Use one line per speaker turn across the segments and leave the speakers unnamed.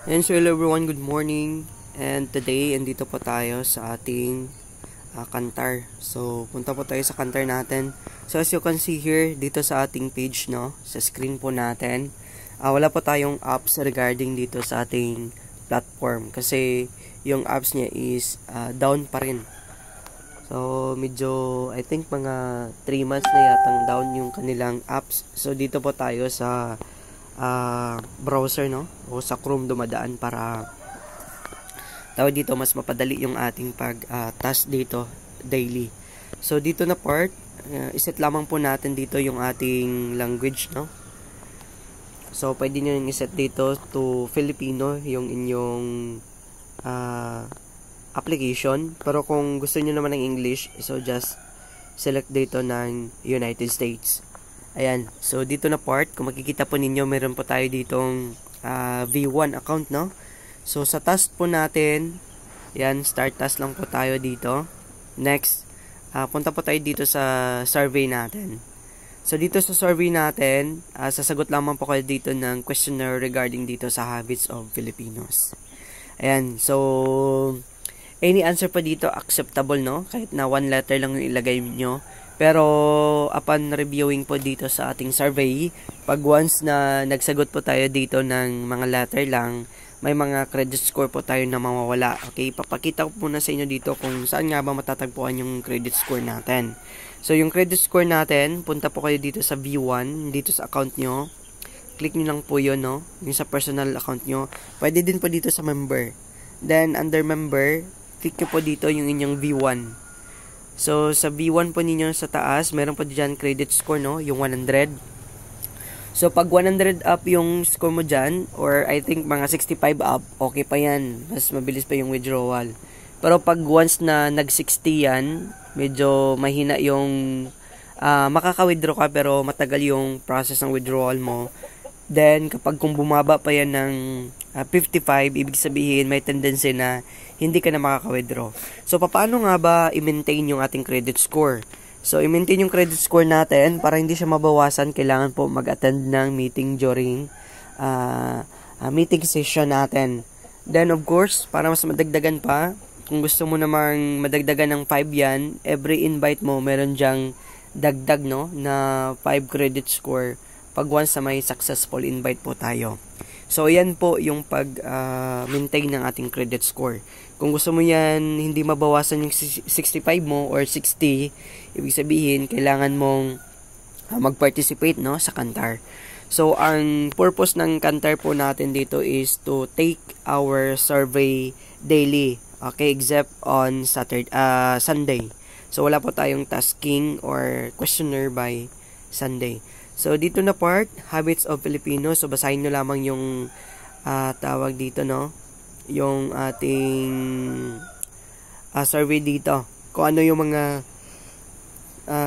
And so hello everyone, good morning. And today, andito po tayo sa ating Kantar. So, punta po tayo sa Kantar natin. So, as you can see here, dito sa ating page, no, sa screen po natin, wala po tayong apps regarding dito sa ating platform. Kasi, yung apps niya is down pa rin. So, medyo, I think mga 3 months na yatang down yung kanilang apps. So, dito po tayo sa browser, no, o sa Chrome dumadaan para tawag dito mas mapadali yung ating task dito daily. So dito na part, iset lamang po natin dito yung ating language, no. So pwede niyo i-set dito to Filipino yung inyong application, pero kung gusto niyo naman ng English, so just select dito ng United States. Ayan, so dito na part, kung makikita po ninyo, meron po tayo ditong V1 account, no? So sa task po natin, yan, start task lang po tayo dito. Next, punta po tayo dito sa survey natin. So dito sa survey natin, sasagot lamang po kayo dito ng questionnaire regarding dito sa habits of Filipinos. Ayan, so any answer po dito acceptable, no? Kahit na 1 letter lang yung ilagay nyo. Pero upon reviewing po dito sa ating survey, pag once na nagsagot po tayo dito ng mga letter lang, may mga credit score po tayo na mawawala. Okay, papakita ko muna sa inyo dito kung saan nga ba matatagpuan yung credit score natin. So yung credit score natin, punta po kayo dito sa V1, dito sa account nyo. Click nyo lang po yun, no? Yung sa personal account nyo. Pwede din po dito sa member. Then under member, click nyo po dito yung inyong V1. So, sa V1 po ninyo sa taas, meron po dyan credit score, no? Yung 100. So, pag 100 up yung score mo dyan, or I think mga 65 up, okay pa yan. Mas mabilis pa yung withdrawal. Pero pag once na nag-60 yan, medyo mahina yung makaka-withdraw ka pero matagal yung process ng withdrawal mo. Then, kung bumaba pa yan ng 55, ibig sabihin may tendency na hindi ka na makaka-withdraw. So, paano nga ba i-maintain yung ating credit score? So, i-maintain yung credit score natin para hindi siya mabawasan. Kailangan po mag-attend ng meeting during meeting session natin. Then, of course, para mas madagdagan pa, kung gusto mo namang madagdagan ng 5 yan, every invite mo, meron dyang dagdag, no, na 5 credit score pag once na may successful invite po tayo. So, yan po yung pag-maintain ng ating credit score. Kung gusto mo yan, hindi mabawasan yung 65 mo or 60, ibig sabihin, kailangan mong mag-participate, no, sa Kantar. So, ang purpose ng Kantar po natin dito is to take our survey daily. Okay, except on Sunday. So, wala po tayong tasking or questionnaire by Sunday. So, dito na part, Habits of Filipinos. So, basahin nyo lamang yung tawag dito, no? Yung ating survey dito. Kung ano yung mga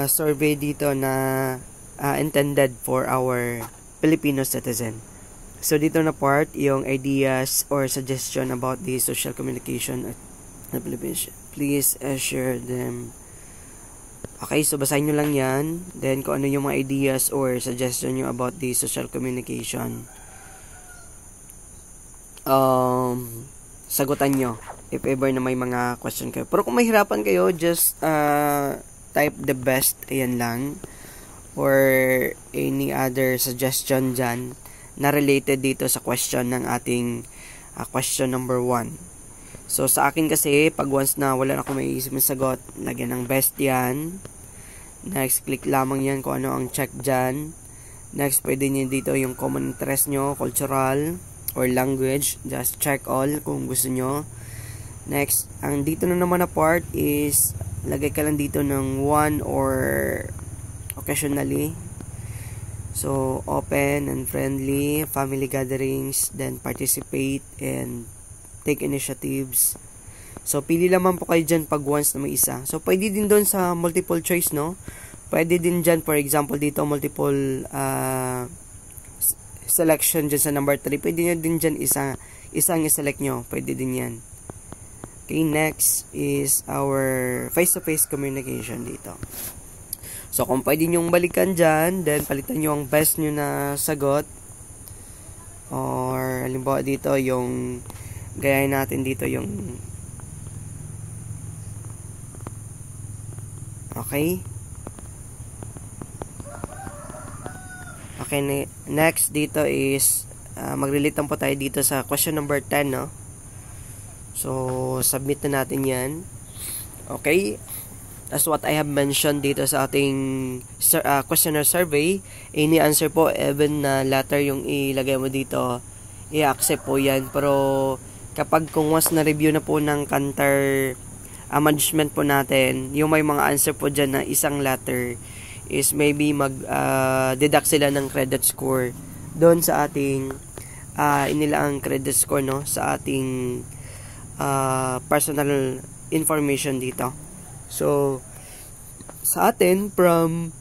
survey dito na intended for our Filipino citizen. So, dito na part, yung ideas or suggestion about the social communication at the Philippines. Please share them. Okay, so basahin nyo lang yan. Then, kung ano yung mga ideas or suggestion nyo about the social communication. Sagutan nyo if ever na may mga question kayo. Pero kung mahirapan kayo, just type the best, ayan lang. Or any other suggestion dyan na related dito sa question ng ating question number 1. So, sa akin kasi, pag once na wala na akong maiisip na sagot, lagyan ng best yan. Next, click lamang yan kung ano ang check dyan. Next, pwede nyo dito yung common interest nyo, cultural, or language. Just check all kung gusto nyo. Next, ang dito na naman na part is, lagay ka lang dito ng 1 or occasionally. So, open and friendly, family gatherings, then participate and take initiatives. So, pili lamang po kayo dyan pag once na may isa. So, pwede din doon sa multiple choice, no? Pwede din dyan, for example, dito, multiple selection dyan sa number 3. Pwede nyo din dyan isang i-select nyo. Pwede din yan. Okay, next is our face-to-face communication dito. So, kung pwede nyong balikan dyan, then palitan nyo ang best nyo na sagot. Or halimbawa dito yung gayahin natin dito yung okay. Okay, next dito is mag-relate po tayo dito sa question number 10, no? So, submit na natin yan. Okay. As what I have mentioned dito sa ating questionnaire survey, any answer po, even na letter yung ilagay mo dito, i-accept po yan. Pero, kapag kung once na-review na po ng Kantar management po natin, yung may mga answer po dyan na isang letter, is maybe mag-deduct sila ng credit score doon sa ating inilaang credit score, no, sa ating personal information dito. So, sa atin, from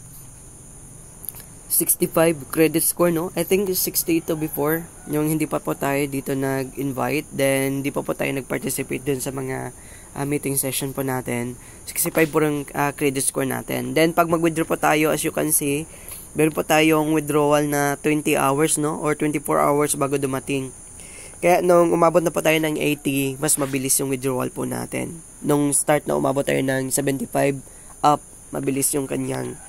65 credit score, no? I think 68 to before, yung hindi pa po tayo dito nag-invite, then hindi pa po tayo nag-participate dun sa mga meeting session po natin. 65 po yung credit score natin. Then, pag mag-withdraw po tayo, as you can see, meron po tayong withdrawal na 20 hours, no? Or 24 hours bago dumating. Kaya nung umabot na po tayo ng 80, mas mabilis yung withdrawal po natin. Nung start na umabot tayo ng 75 up, mabilis yung kanyang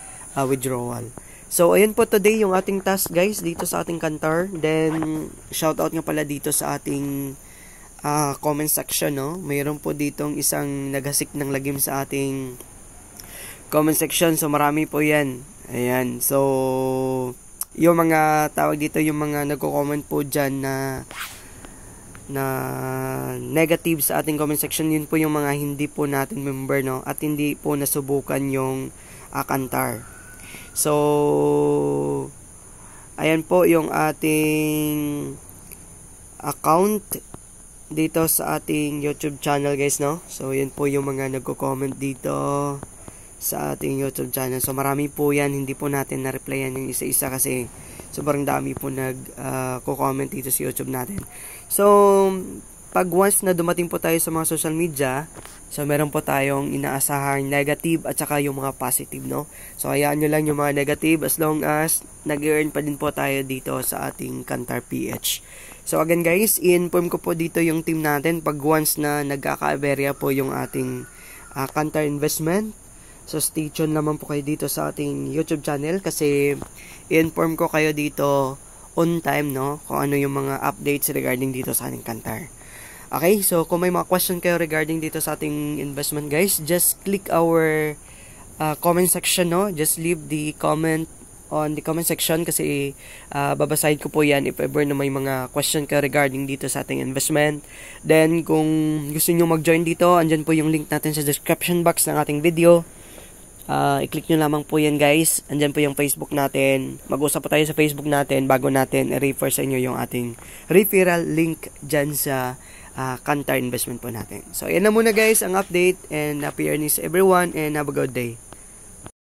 withdrawal. So, ayun po today yung ating task, guys, dito sa ating Kantar. Then, shoutout nga pala dito sa ating comment section, no? Mayroon po ditong isang naghasik ng lagim sa ating comment section. So, marami po yan. Ayan. So, yung mga tawag dito, yung mga nagko-comment po dyan na negative sa ating comment section, yun po yung mga hindi po natin member, no? At hindi po nasubukan yung Kantar. So, ayan po yung ating account dito sa ating YouTube channel, guys, no? So, yun po yung mga nagko-comment dito sa ating YouTube channel. So, marami po yan. Hindi po natin na-replyan yung isa-isa kasi sobrang dami po nag-comment dito sa YouTube natin. So, pag once na dumating po tayo sa mga social media, so meron po tayong inaasahang negative at saka yung mga positive, no? So, hayaan nyo lang yung mga negative as long as nag-earn pa din po tayo dito sa ating Kantar PH. So, again, guys, i-inform ko po dito yung team natin pag once na nagkaka-aberya po yung ating Kantar investment. So, stay tuned naman po kayo dito sa ating YouTube channel kasi i-inform ko kayo dito on time, no? Kung ano yung mga updates regarding dito sa ating Kantar. Okay, so kung may mga question kayo regarding dito sa ating investment, guys, just click our comment section, no? Just leave the comment on the comment section kasi babasahin ko po yan if ever na may mga question kayo regarding dito sa ating investment. Then, kung gusto nyo mag-join dito, andyan po yung link natin sa description box ng ating video. I-click nyo lamang po yan, guys. Andyan po yung Facebook natin. Mag-usap po tayo sa Facebook natin bago natin i-refer sa inyo yung ating referral link dyan sa Kantar investment po natin. So, yan na muna, guys, ang update, and happy earnings everyone and have a good day.